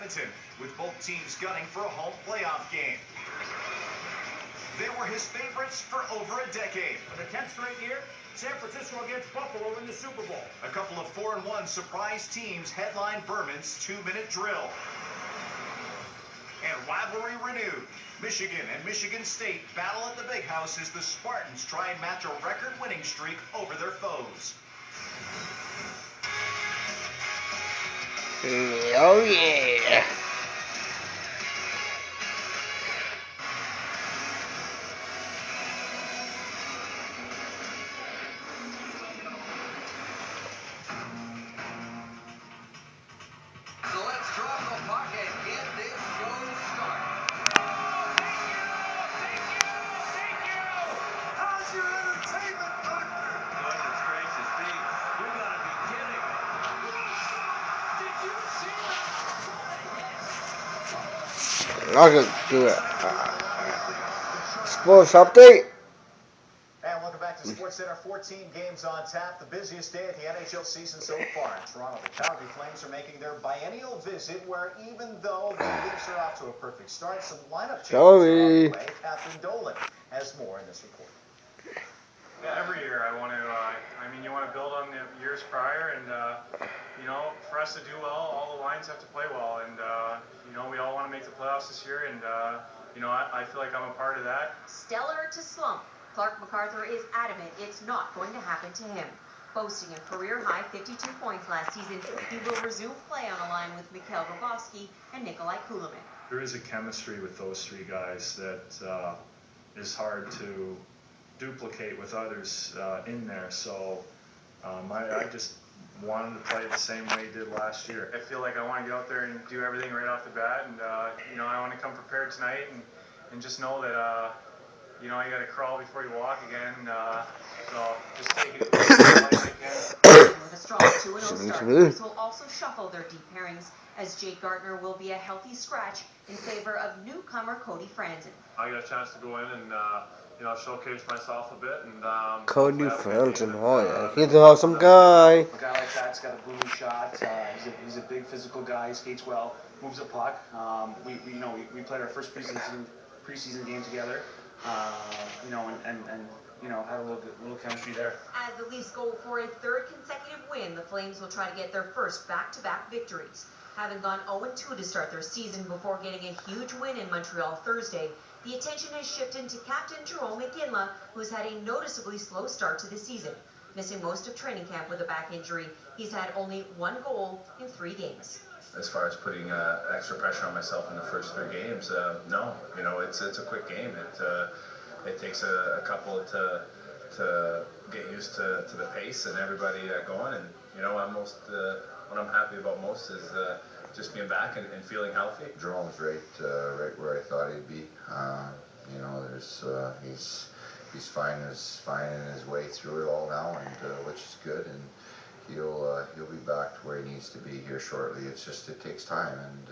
Edmonton, with both teams gunning for a home playoff game. They were his favorites for over a decade. For the 10th straight year, San Francisco against Buffalo in the Super Bowl. A couple of 4-1 surprise teams headline Berman's 2-minute drill. And rivalry renewed. Michigan and Michigan State battle at the Big House as the Spartans try and match a record-winning streak over their foes. Oh yeah. So let's drop the puck and get this show started. Thank you. How's your entertainment factor? Goodness gracious, Pete. You gotta be kidding me. Did you see that? I could do it. Sports update. And welcome back to SportsCenter. 14 games on tap. The busiest day of the NHL season so far in Toronto. The Calgary Flames are making their biennial visit, where even though the Leafs are off to a perfect start, some lineup changes are on the way. Catherine Dolan has more in this report. Yeah, every year I want to. You want to build on the years prior, and for us to do well, all the lines have to play well, and we all want to make the playoffs this year, and I feel like I'm a part of that. Stellar to slump. Clark MacArthur is adamant it's not going to happen to him. Boasting a career-high 52 points last season, he will resume play on a line with Mikhail Grabovski and Nikolai Kulemin. There is a chemistry with those three guys that is hard to duplicate with others in there, so I just wanted to play the same way he did last year. I feel like I want to get out there and do everything right off the bat, and I want to come prepared tonight and just know that you got to crawl before you walk again, so just take it as light as I can. With a strong 2-0 start, the Leafs will also shuffle their deep pairings, as Jake Gardiner will be a healthy scratch in favor of newcomer Cody Franzen. I got a chance to go in and showcase myself a bit, and Cody Franzen, oh yeah, he's an awesome guy. A guy like that's got a booming shot. He's a big physical guy. He skates well, moves a puck. We played our first preseason game together. Had a little chemistry there. As the Leafs go for a third consecutive win, the Flames will try to get their first back-to-back victories. Having gone 0-2 to start their season before getting a huge win in Montreal Thursday, the attention has shifted to Captain Jerome McGinley, who's had a noticeably slow start to the season. Missing most of training camp with a back injury, he's had only 1 goal in 3 games. As far as putting extra pressure on myself in the first 3 games, no. It's a quick game. It takes a couple to get used to the pace and everybody going. And what I'm happy about most is just being back and feeling healthy. Jerome's right where I thought he'd be. He's finding his way through it all now, and which is good. And he'll be back to where he needs to be here shortly. It takes time, and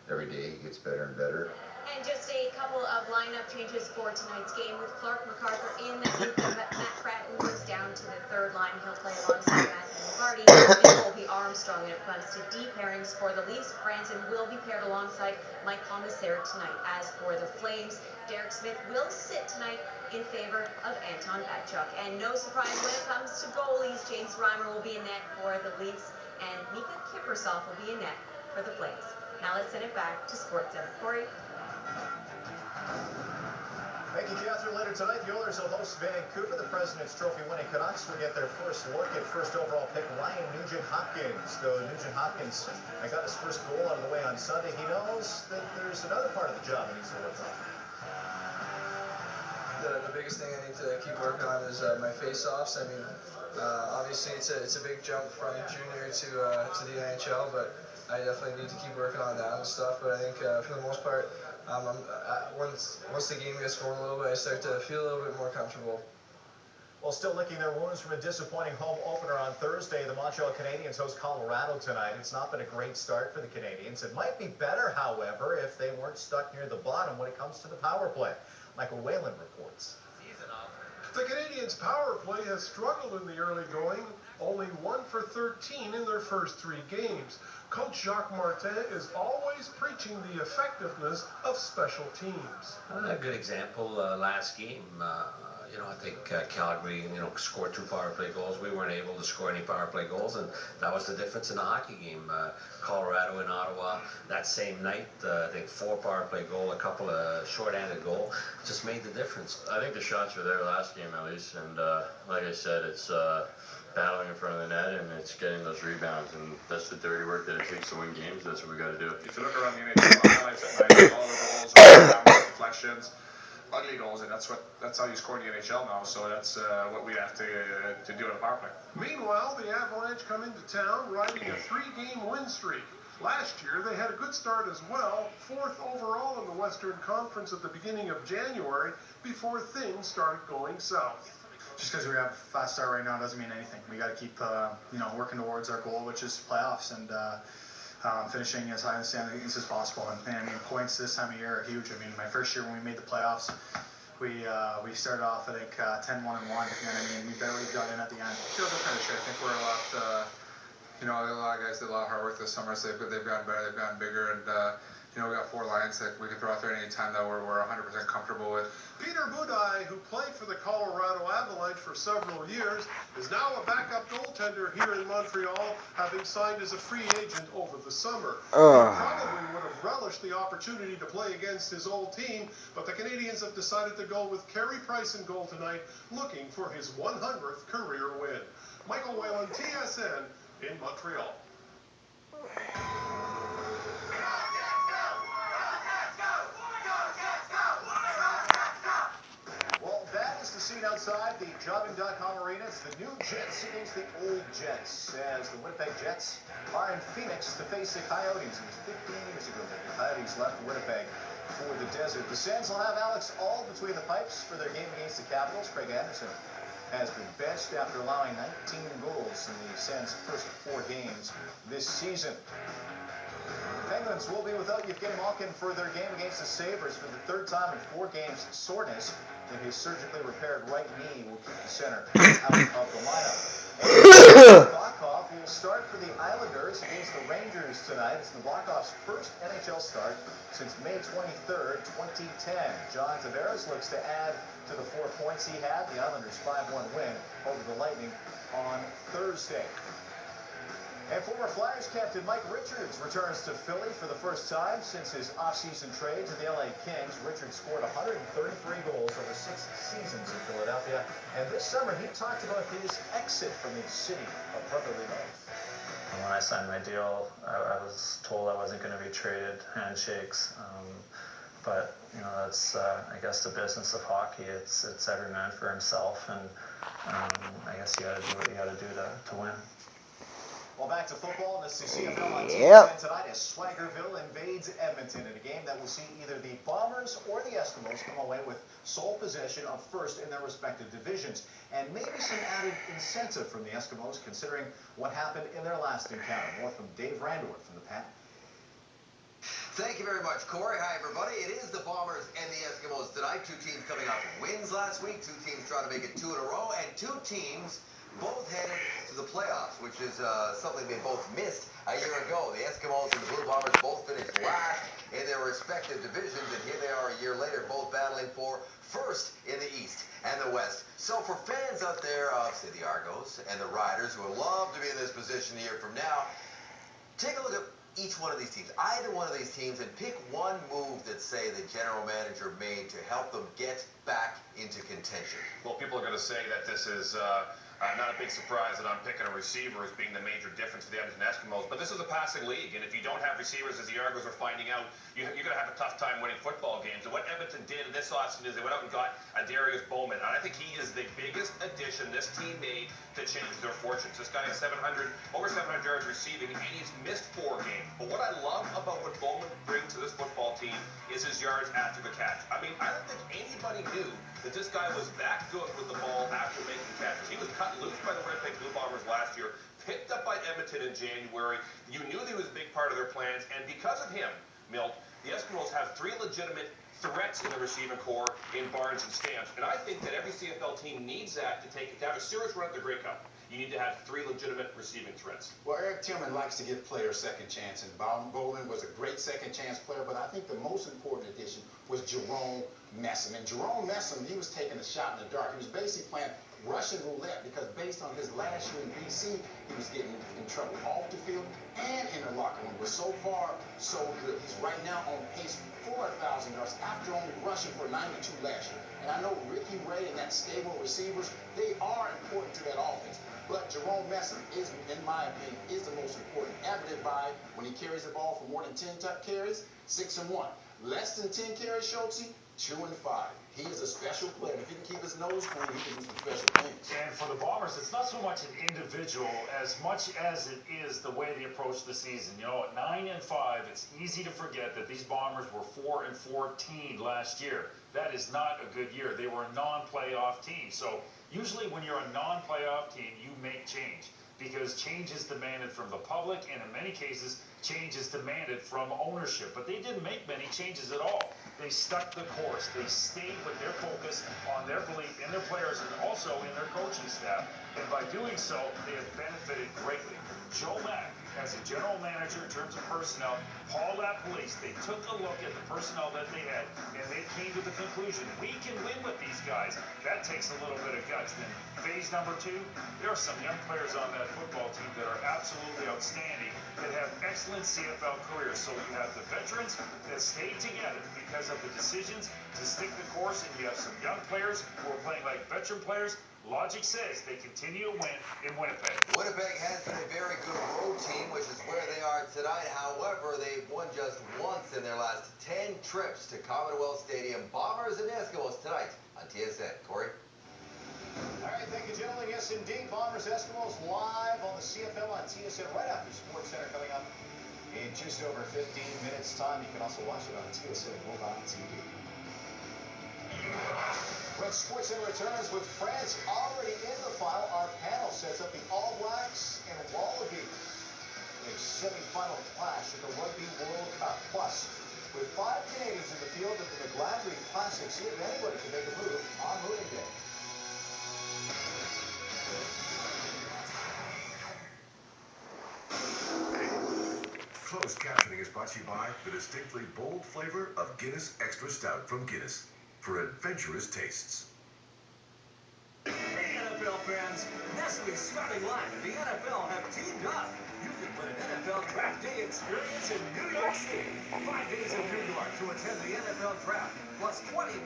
every day he gets better and better. And just a couple of lineup changes for tonight's game, with Clark MacArthur in. Matt Fratton moves down to the third line. He'll play alongside Matthew McCarty and Colby Armstrong. And it comes to deep pairings for the Leafs, Franzen will be paired alongside Mike Commissar tonight. As for the Flames, Derek Smith will sit tonight in favor of Anton Batchuk. And no surprise when it comes to goalies, James Reimer will be in net for the Leafs, and Mika Kiprusoff will be in net for the Flames. Now let's send it back to SportsCenter. Corey? Thank you, Catherine. Later tonight, the Oilers will host Vancouver. The President's Trophy winning Canucks will get their first look at first overall pick Ryan Nugent-Hopkins. Though Nugent-Hopkins got his first goal out of the way on Sunday, he knows that there's another part of the job he needs to work on. The biggest thing I need to keep working on is my face-offs. Obviously it's a big jump from junior to the NHL, but I definitely need to keep working on that and stuff. But I think for the most part, once the game gets going a little bit, I start to feel a little bit more comfortable. Well, still licking their wounds from a disappointing home opener on Thursday, the Montreal Canadiens host Colorado tonight. It's not been a great start for the Canadiens. It might be better, however, if they weren't stuck near the bottom when it comes to the power play. Michael Whalen reports. The Canadiens' power play has struggled in the early going, only 1 for 13 in their first 3 games. Coach Jacques Martin is always preaching the effectiveness of special teams. A good example, last game, I think Calgary, scored 2 power play goals. We weren't able to score any power play goals, and that was the difference in the hockey game. Colorado and Ottawa, that same night, I think 4 power play goal, a couple of short-handed goal, just made the difference. I think the shots were there last game at least, and like I said, it's battling in front of the net, and it's getting those rebounds, and that's the dirty work that it takes to win games. That's what we got to do. If you look around the NHL, the highlights at night, all the goals, rebounds, deflections, ugly goals, and that's how you score in the NHL now. So that's what we have to do on the power play. Meanwhile, the Avalanche come into town riding a 3-game win streak. Last year, they had a good start as well, 4th overall in the Western Conference at the beginning of January, before things started going south. Just because we have a fast start right now doesn't mean anything. We got to keep, working towards our goal, which is playoffs, and finishing as high in the standings as possible. And I mean, points this time of year are huge. I mean, my first year when we made the playoffs, we started off, I think, 10-1-1, and I mean, we barely got in at the end. Feels kind of sure. I think we're a lot. A lot of guys did a lot of hard work this summer, so they've gotten better, they've gotten bigger, and we got 4 lines that we can throw out there any time that we're 100% comfortable with. Peter Budaj, who played for the Colorado Avalanche for several years, is now a backup goaltender here in Montreal, having signed as a free agent over the summer. He probably would have relished the opportunity to play against his old team, but the Canadians have decided to go with Carey Price in goal tonight, looking for his 100th career win. Michael Whalen, TSN, in Montreal. Well, that is the scene outside the Jobbing.com Arena. It's the new Jets against the old Jets, as the Winnipeg Jets are in Phoenix to face the Coyotes. It was 15 years ago that the Coyotes left Winnipeg for the desert. The Sens will have Alex Auld between the pipes for their game against the Capitals. Craig Anderson has been benched after allowing 19 goals in the Sens' first 4 games this season. Penguins will be without Evgeny Malkin for their game against the Sabres for the 3rd time in 4 games. Soreness in his surgically repaired right knee will keep the center out of the lineup. And Nabokov will start for the Islanders against the Rangers tonight. It's Nabokov's first NHL start since May 23rd, 2010. John Tavares looks to add to the 4 points he had. The Islanders' 5-1 win over the Lightning on Thursday. And former Flyers captain Mike Richards returns to Philly for the first time since his offseason trade to the LA Kings. Richards scored 133 goals over 6 seasons in Philadelphia. And this summer, he talked about his exit from the city of brotherly love. When I signed my deal, I was told I wasn't going to be traded, handshakes. But, that's, I guess, the business of hockey. It's every man for himself, and I guess you got to do what you got to do to win. Well, back to football. This is CFL on TSN tonight as Swaggerville invades Edmonton in a game that will see either the Bombers or the Eskimos come away with sole possession of first in their respective divisions. And maybe some added incentive from the Eskimos considering what happened in their last encounter. More from Dave Randorf from the Pat. Thank you very much, Corey. Hi, everybody. It is the Bombers and the Eskimos tonight. 2 teams coming off wins last week. 2 teams trying to make it 2 in a row. And 2 teams both headed to the playoffs, which is something they both missed a year ago. The Eskimos and the Blue Bombers both finished last in their respective divisions, and here they are a year later, both battling for first in the East and the West. So for fans out there of, say, the Argos and the Riders, who would love to be in this position a year from now, take a look at each one of these teams, either one of these teams, and pick one move that, say, the general manager made to help them get back into contention. Well, people are going to say that this is not a big surprise that I'm picking a receiver as being the major difference for the Edmonton Eskimos, but this is a passing league, and if you don't have receivers, as the Argos are finding out, you're going to have a tough time winning football games. And what Edmonton did this offseason is they went out and got Darius Bowman, and I think he is the biggest addition this team made to change their fortunes. This guy has over 700 yards receiving, and he's missed 4 games. But what I love about what Bowman brings to this football team is his yards after the catch. I mean, I don't think anybody knew that this guy was that good with the ball after making catches. He was cut loose by the Winnipeg Blue Bombers last year, picked up by Edmonton in January. You knew that he was a big part of their plans, and because of him, Milt, the Eskimos have 3 legitimate threats in the receiving core in Barnes and Stamps, and I think that every CFL team needs that to have a serious run at the Grey Cup. you need to have 3 legitimate receiving threats. Well, Eric Tillman likes to give players second chance, and Bowman was a great second chance player, but I think the most important addition was Jerome Messam. And Jerome Messam, he was taking a shot in the dark. He was basically playing Russian roulette because based on his last year in BC, he was getting in trouble off the field and in the locker room. But so far, so good. He's right now on pace for 1,000 yards after only rushing for 92 last year. And I know Ricky Ray and that stable of receivers, they are important to that offense. But Jerome Messam is, in my opinion, is the most important, evident by when he carries the ball for more than 10 carries, 6 and 1. Less than 10 carries, Schultze, 2 and 5. He is a special player. And if he can keep his nose clean, he can do some special things. And for the Bombers, it's not so much an individual as much as it is the way they approach the season. You know, at 9 and 5, it's easy to forget that these Bombers were 4 and 14 last year. That is not a good year. They were a non-playoff team. So usually when you're a non-playoff team, you make change because change is demanded from the public, and in many cases, change is demanded from ownership. But they didn't make many changes at all. They stuck the course. They stayed with their focus on their belief in their players and also in their coaching staff. And by doing so, they have benefited greatly. Joe Mack, as a general manager in terms of personnel, Paul LaPolice, they took a look at the personnel that they had, and they came to the conclusion, we can win with these guys. That takes a little bit of guts. Then phase number 2, there are some young players on that football team that are absolutely outstanding, that have excellent CFL careers. So you have the veterans that stayed together because of the decisions to stick the course, and you have some young players who are playing like veteran players. Logic says they continue to win in Winnipeg. Winnipeg has been a very good road team, which is where they are tonight. However, they've won just once in their last 10 trips to Commonwealth Stadium. Bombers and Eskimos tonight on TSN. Corey? All right, thank you, gentlemen. Yes, indeed. Bombers Eskimos live on the CFL on TSN right after Sports Center coming up in just over 15 minutes' time. You can also watch it on TSN Mobile TV. When SportsCenter returns with France already in the final, our panel sets up the All Blacks and Wallabies in a semi-final clash at the Rugby World Cup. Plus, with 5 Canadians in the field at the McGladrey Classic, see if anybody can make a move on moving day. Closed captioning is brought to you by the distinctly bold flavor of Guinness Extra Stout from Guinness for adventurous tastes. Hey NFL fans, Nestle's starting line and the NFL have teamed up. You can win an NFL Draft Day experience in New York City. 5 days in New York to attend the NFL Draft, plus $2,500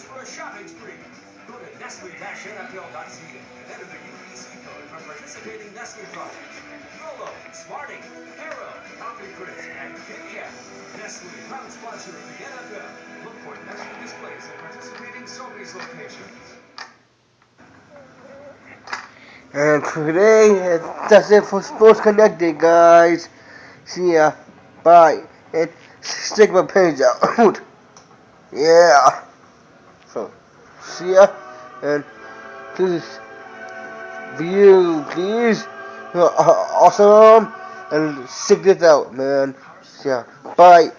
for a shopping spree. Go to Nestle-NFL.ca and enter the UPC code for participating Nestle products. Rolo, Smarties, Hero, Coffee Crisp, and Kit Kat. Nestle, proud sponsor of the NFL. Look for Nestle displays at participating Sobeys locations. And today, that's it for Sports Connected, guys. See ya. Bye. And stick my page out. Yeah. So, see ya. And please, please. Awesome. And stick this out, man. See ya. Bye.